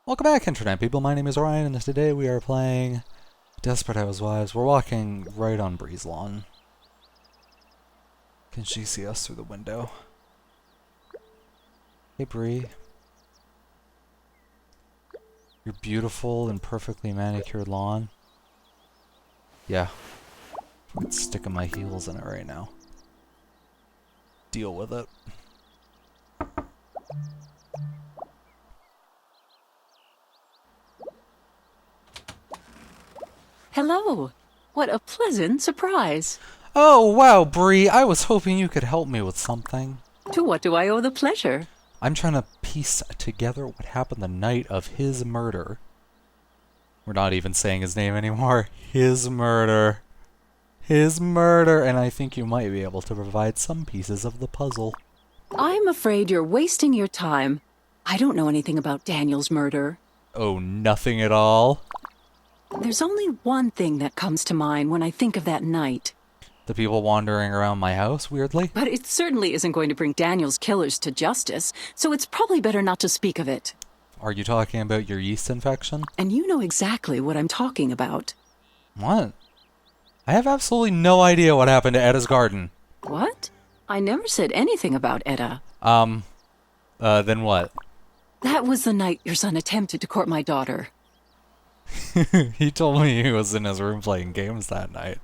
Welcome back, Internet people. My name is Ryan, and today we are playing Desperate Housewives. We're walking right on Bree's lawn. Can she see us through the window? Hey, Bree. Your beautiful and perfectly manicured lawn. Yeah. I'm sticking my heels in it right now. Deal with it. Hello. What a pleasant surprise. Oh, wow, Bree. I was hoping you could help me with something. To what do I owe the pleasure? I'm trying to piece together what happened the night of his murder. We're not even saying his name anymore. His murder. His murder, and I think you might be able to provide some pieces of the puzzle. I'm afraid you're wasting your time. I don't know anything about Daniel's murder. Oh, nothing at all? There's only one thing that comes to mind when I think of that night. The people wandering around my house, weirdly? But it certainly isn't going to bring Daniel's killers to justice, so it's probably better not to speak of it. Are you talking about your yeast infection? And you know exactly what I'm talking about. What? I have absolutely no idea what happened to Edda's garden. What? I never said anything about Edda. Then what? That was the night your son attempted to court my daughter. He told me he was in his room playing games that night.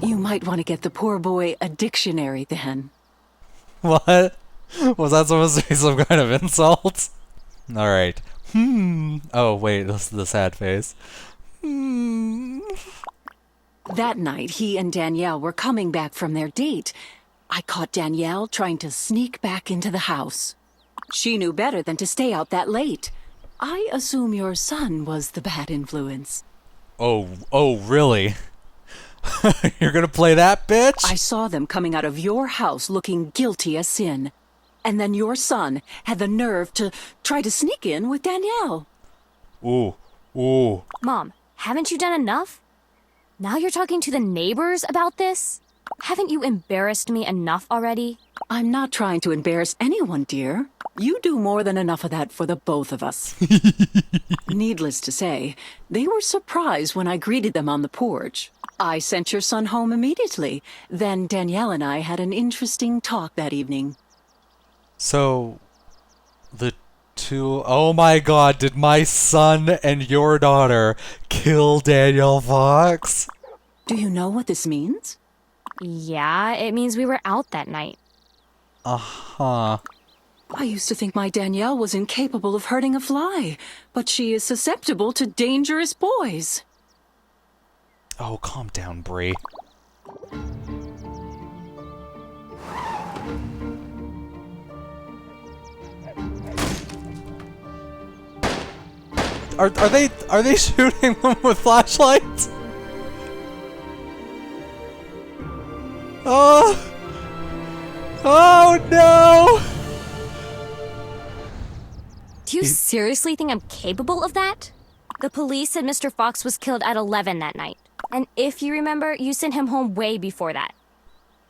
You might want to get the poor boy a dictionary then. What? Was that supposed to be some kind of insult? Alright. Oh, wait, this is the sad face. That night, he and Danielle were coming back from their date. I caught Danielle trying to sneak back into the house. She knew better than to stay out that late. I assume your son was the bad influence. Oh, really? You're gonna play that, bitch? I saw them coming out of your house looking guilty as sin. And then your son had the nerve to try to sneak in with Danielle. Ooh. Mom, haven't you done enough? Now you're talking to the neighbors about this? Haven't you embarrassed me enough already? I'm not trying to embarrass anyone, dear. You do more than enough of that for the both of us. Needless to say, they were surprised when I greeted them on the porch. I sent your son home immediately. Then Danielle and I had an interesting talk that evening. So, the two... Oh my god, did my son and your daughter kill Daniel Fox? Do you know what this means? Yeah, it means we were out that night. Uh-huh. I used to think my Danielle was incapable of hurting a fly, but she is susceptible to dangerous boys. Oh, calm down, Bree. Are they shooting them with flashlights? Oh! Oh no! Do you seriously think I'm capable of that? The police said Mr. Fox was killed at 11 that night. And if you remember, you sent him home way before that.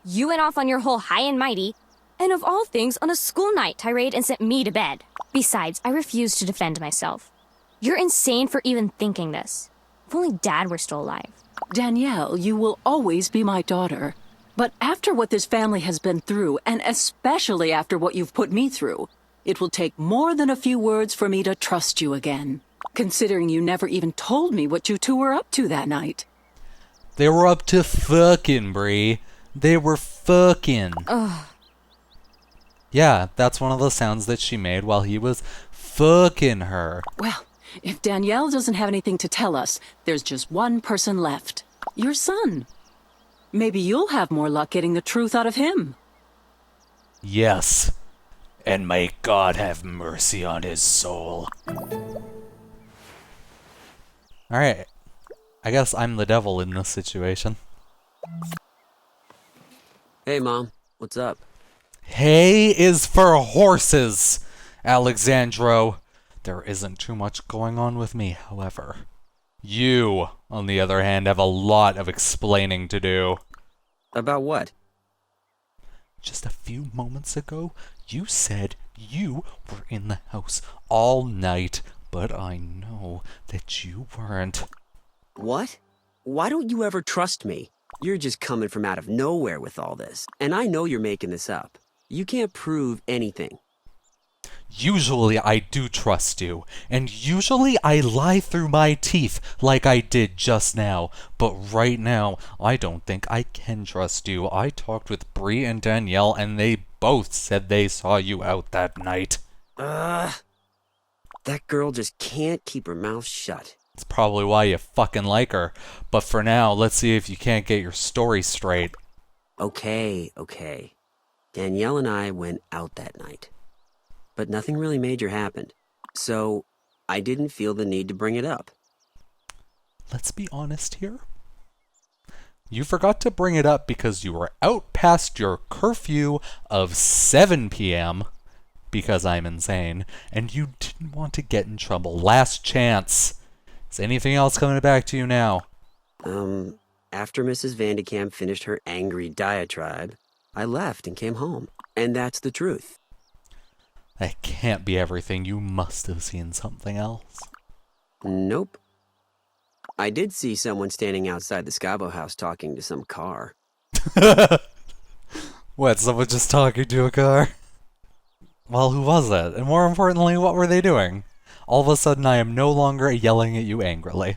You went off on your whole high and mighty, and of all things, on a school night tirade and sent me to bed. Besides, I refused to defend myself. You're insane for even thinking this. If only Dad were still alive. Danielle, you will always be my daughter. But after what this family has been through, and especially after what you've put me through, it will take more than a few words for me to trust you again. Considering you never even told me what you two were up to that night. They were up to fucking, Bree. They were fucking. Ugh. Yeah, that's one of the sounds that she made while he was fucking her. Well, if Danielle doesn't have anything to tell us, there's just one person left. Your son. Maybe you'll have more luck getting the truth out of him. Yes. And may God have mercy on his soul. Alright. I guess I'm the devil in this situation. Hey, Mom. What's up? Hay is for horses, Alexandro. There isn't too much going on with me, however. You, on the other hand, have a lot of explaining to do. About what? Just a few moments ago, you said you were in the house all night But I know that you weren't. What? Why don't you ever trust me? You're just coming from out of nowhere with all this. And I know you're making this up. You can't prove anything. Usually I do trust you, and usually I lie through my teeth like I did just now, but right now I don't think I can trust you. I talked with Bree and Danielle and they both said they saw you out that night. That girl just can't keep her mouth shut. It's probably why you fucking like her, but for now, let's see if you can't get your story straight. Okay. Danielle and I went out that night. But nothing really major happened, so I didn't feel the need to bring it up. Let's be honest here. You forgot to bring it up because you were out past your curfew of 7 p.m., because I'm insane, and you didn't want to get in trouble. Last chance. Is anything else coming back to you now? After Mrs. Vandekamp finished her angry diatribe, I left and came home. And that's the truth. That can't be everything. You must have seen something else. Nope. I did see someone standing outside the Scavo house talking to some car. What, someone just talking to a car? Well, who was it? And more importantly, what were they doing? All of a sudden, I am no longer yelling at you angrily.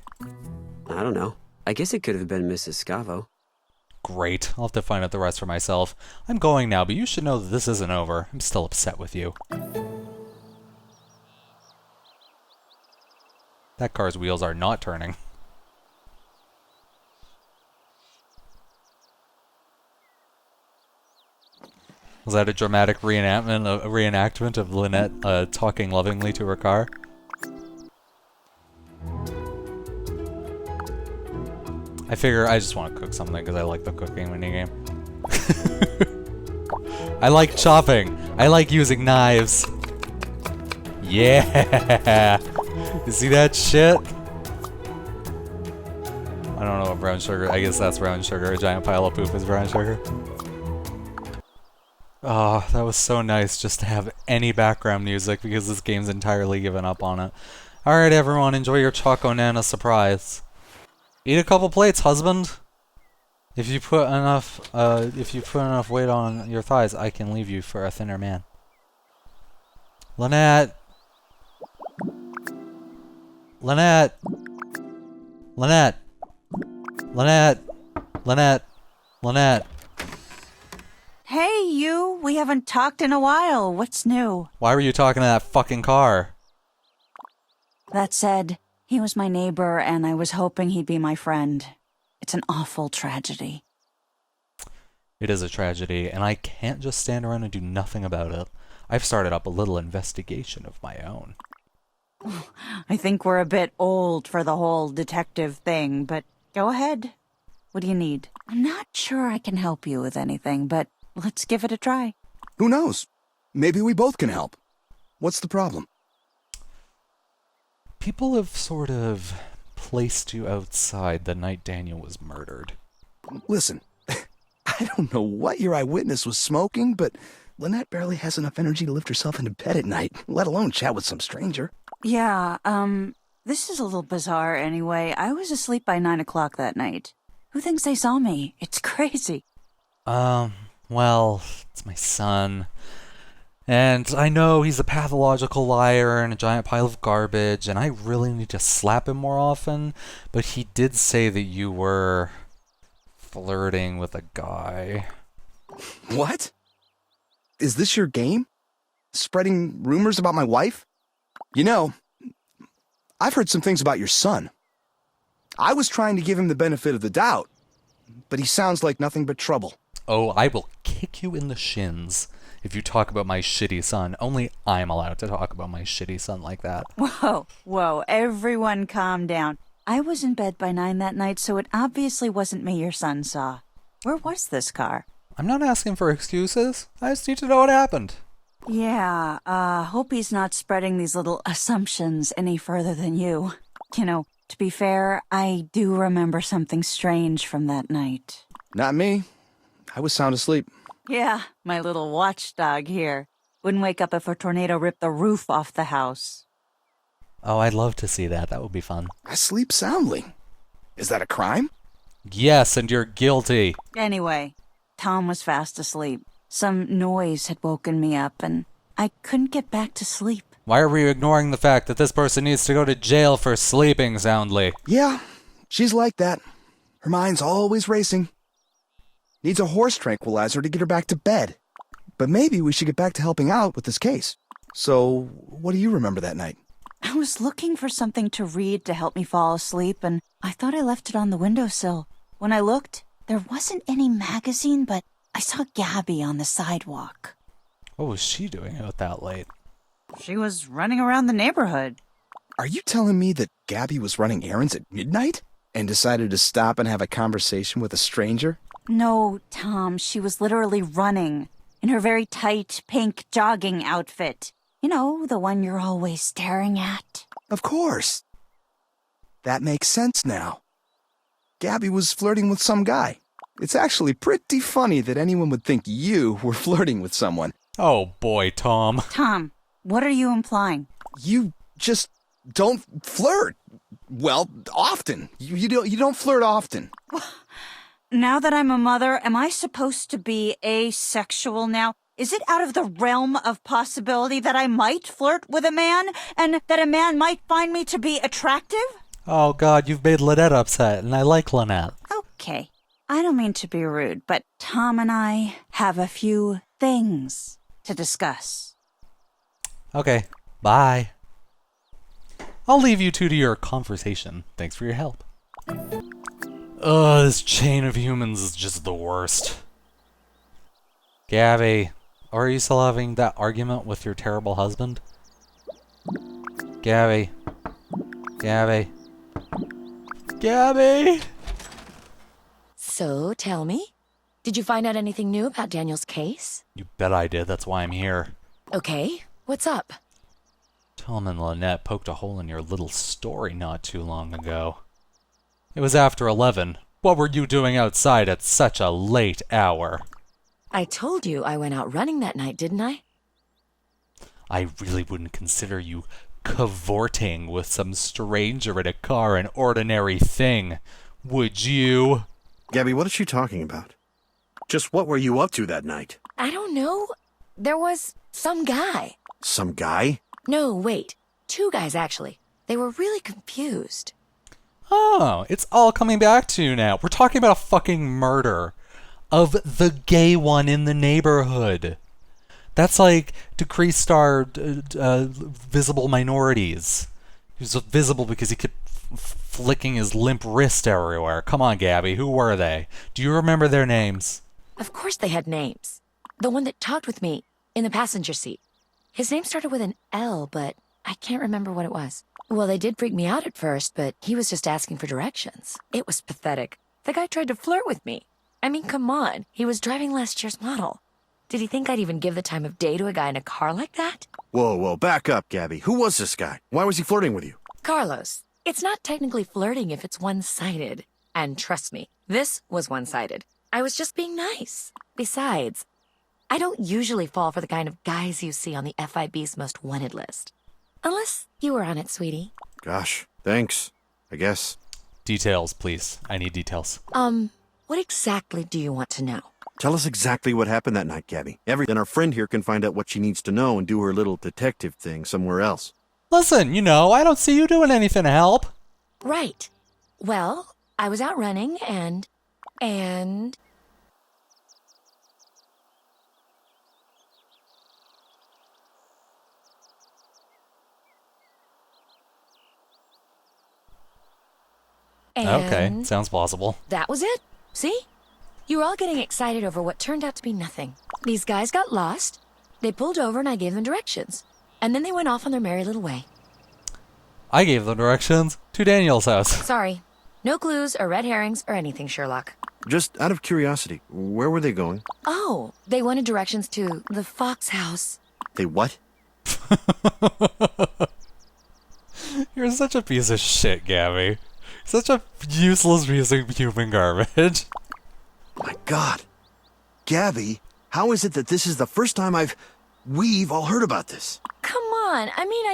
I don't know. I guess it could have been Mrs. Scavo. Great. I'll have to find out the rest for myself. I'm going now, but you should know that this isn't over. I'm still upset with you. That car's wheels are not turning. Was that a dramatic reenactment of Lynette talking lovingly to her car? I figure I just want to cook something because I like the cooking minigame. I like chopping. I like using knives. Yeah! You see that shit? I don't know what brown sugar. I guess that's brown sugar. A giant pile of poop is brown sugar. Oh, that was so nice just to have any background music because this game's entirely given up on it. Alright everyone, enjoy your Choco Nana surprise. Eat a couple plates, husband. If you put enough weight on your thighs, I can leave you for a thinner man. Lynette. Lynette. Lynette. Lynette. Lynette. Lynette. Hey, you. We haven't talked in a while. What's new? Why were you talking to that fucking car? That said, he was my neighbor, and I was hoping he'd be my friend. It's an awful tragedy. It is a tragedy, and I can't just stand around and do nothing about it. I've started up a little investigation of my own. I think we're a bit old for the whole detective thing, but go ahead. What do you need? I'm not sure I can help you with anything, but let's give it a try. Who knows? Maybe we both can help. What's the problem? People have sort of placed you outside the night Daniel was murdered. Listen, I don't know what your eyewitness was smoking, but Lynette barely has enough energy to lift herself into bed at night, let alone chat with some stranger. Yeah, this is a little bizarre anyway. I was asleep by 9 o'clock that night. Who thinks they saw me? It's crazy. Well, it's my son. And I know he's a pathological liar and a giant pile of garbage, and I really need to slap him more often, but he did say that you were flirting with a guy. What? Is this your game? Spreading rumors about my wife? You know, I've heard some things about your son. I was trying to give him the benefit of the doubt, but he sounds like nothing but trouble. Oh, I will kick you in the shins if you talk about my shitty son. Only I'm allowed to talk about my shitty son like that. Whoa, everyone calm down. I was in bed by 9 that night, so it obviously wasn't me your son saw. Where was this car? I'm not asking for excuses. I just need to know what happened. Yeah, hope he's not spreading these little assumptions any further than you. You know, to be fair, I do remember something strange from that night. Not me. I was sound asleep. Yeah, my little watchdog here. Wouldn't wake up if a tornado ripped the roof off the house. Oh, I'd love to see that. That would be fun. I sleep soundly. Is that a crime? Yes, and you're guilty. Anyway, Tom was fast asleep. Some noise had woken me up, and I couldn't get back to sleep. Why are we ignoring the fact that this person needs to go to jail for sleeping soundly? Yeah, she's like that. Her mind's always racing. Needs a horse tranquilizer to get her back to bed. But maybe we should get back to helping out with this case. So, what do you remember that night? I was looking for something to read to help me fall asleep, and I thought I left it on the windowsill. When I looked, there wasn't any magazine, but I saw Gaby on the sidewalk. What was she doing out that late? She was running around the neighborhood. Are you telling me that Gaby was running errands at midnight and decided to stop and have a conversation with a stranger? No, Tom, she was literally running in her very tight pink jogging outfit. You know, the one you're always staring at. Of course. That makes sense now. Gaby was flirting with some guy. It's actually pretty funny that anyone would think you were flirting with someone. Oh boy, Tom. Tom, what are you implying? You just don't flirt. Well, often. You don't flirt often. Now that I'm a mother, am I supposed to be asexual now? Is it out of the realm of possibility that I might flirt with a man and that a man might find me to be attractive? Oh god, you've made Lynette upset, and I like Lynette. Okay. I don't mean to be rude, but Tom and I have a few things to discuss. Okay, bye. I'll leave you two to your conversation. Thanks for your help. Ugh, this chain of humans is just the worst. Gaby, are you still having that argument with your terrible husband? Gaby. Gaby. Gaby! So, tell me, did you find out anything new about Daniel's case? You bet I did, that's why I'm here. Okay, what's up? Tom and Lynette poked a hole in your little story not too long ago. It was after 11. What were you doing outside at such a late hour? I told you I went out running that night, didn't I? I really wouldn't consider you cavorting with some stranger in a car an ordinary thing, would you? Gaby, what is she talking about? Just what were you up to that night? I don't know. There was some guy. Some guy? No, wait. 2 guys, actually. They were really confused. Oh, it's all coming back to you now. We're talking about a fucking murder of the gay one in the neighborhood. That's like Decrease Star visible minorities. He was visible because he kept flicking his limp wrist everywhere. Come on, Gaby, who were they? Do you remember their names? Of course they had names. The one that talked with me in the passenger seat. His name started with an L, but I can't remember what it was. Well, they did freak me out at first, but he was just asking for directions. It was pathetic. The guy tried to flirt with me. I mean, come on. He was driving last year's model. Did he think I'd even give the time of day to a guy in a car like that? Whoa, back up, Gaby. Who was this guy? Why was he flirting with you? Carlos, it's not technically flirting if it's one-sided. And trust me, this was one-sided. I was just being nice. Besides, I don't usually fall for the kind of guys you see on the FIB's most wanted list. Unless you were on it, sweetie. Gosh, thanks, I guess. Details, please. I need details. What exactly do you want to know? Tell us exactly what happened that night, Gaby. Then our friend here can find out what she needs to know and do her little detective thing somewhere else. Listen, I don't see you doing anything to help. Right. Well, I was out running and... Okay, sounds plausible. That was it. See? You were all getting excited over what turned out to be nothing. These guys got lost. They pulled over and I gave them directions. And then they went off on their merry little way. I gave them directions to Daniel's house. Sorry. No clues or red herrings or anything, Sherlock. Just out of curiosity, where were they going? Oh, they wanted directions to the Fox house. They what? You're such a piece of shit, Gaby. Such a useless piece of human garbage. My God. Gaby, how is it that this is the first time we've all heard about this? Come on. I mean,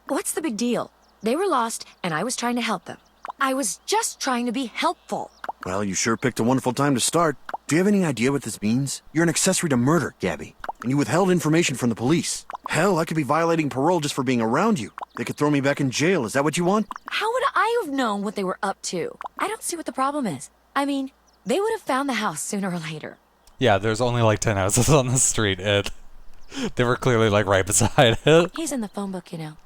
what's the big deal? They were lost, and I was trying to help them. I was just trying to be helpful. Well, you sure picked a wonderful time to start. Do you have any idea what this means? You're an accessory to murder, Gaby. And you withheld information from the police. Hell, I could be violating parole just for being around you. They could throw me back in jail. Is that what you want? How would I have known what they were up to? I don't see what the problem is. I mean, they would have found the house sooner or later. Yeah, there's only like 10 houses on the street, and they were clearly like right beside it. He's in the phone book, you know.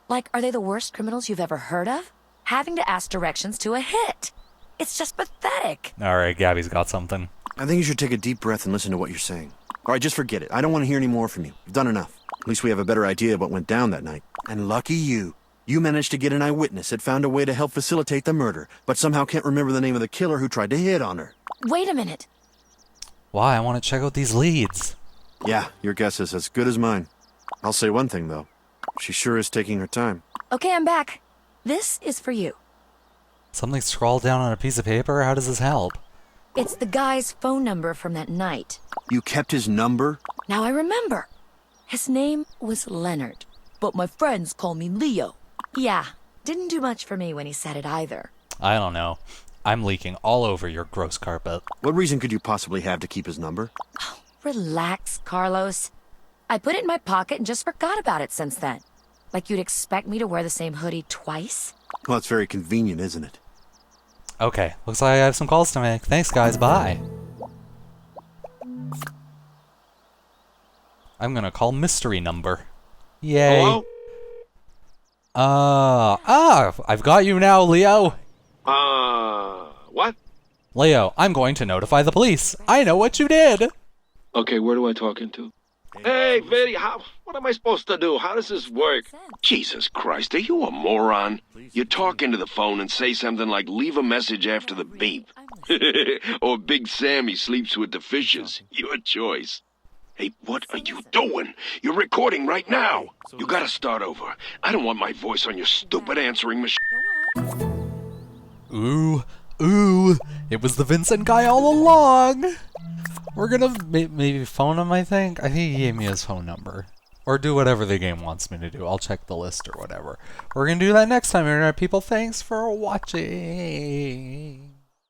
Like, are they the worst criminals you've ever heard of? Having to ask directions to a hit. It's just pathetic. Alright, Gabby's got something. I think you should take a deep breath and listen to what you're saying. All right, just forget it. I don't want to hear any more from you. You've done enough. At least we have a better idea of what went down that night. And lucky you. You managed to get an eyewitness that found a way to help facilitate the murder, but somehow can't remember the name of the killer who tried to hit on her. Wait a minute. Why? I want to check out these leads. Yeah, your guess is as good as mine. I'll say one thing, though. She sure is taking her time. Okay, I'm back. This is for you. Something scrawled down on a piece of paper? How does this help? It's the guy's phone number from that night. You kept his number? Now I remember. His name was Leonard, but my friends call me Leo. Yeah, didn't do much for me when he said it either. I don't know. I'm leaking all over your gross carpet. What reason could you possibly have to keep his number? Relax, Carlos. I put it in my pocket and just forgot about it since then. Like you'd expect me to wear the same hoodie twice? Well, it's very convenient, isn't it? Okay, looks like I have some calls to make. Thanks, guys. Bye. I'm gonna call mystery number. Yay. Hello? I've got you now, Leo. What? Leo, I'm going to notify the police. I know what you did. Okay, where do I talk into? Hey, Vinny, what am I supposed to do? How does this work? Jesus Christ, are you a moron? You talk into the phone and say something like, leave a message after the beep. Or Big Sammy sleeps with the fishes. Your choice. Hey, what are you doing? You're recording right now. You gotta start over. I don't want my voice on your stupid answering machine. Ooh, it was the Vincent guy all along. We're gonna maybe phone him, I think. I think he gave me his phone number. Or do whatever the game wants me to do. I'll check the list or whatever. We're gonna do that next time, Internet people. Thanks for watching.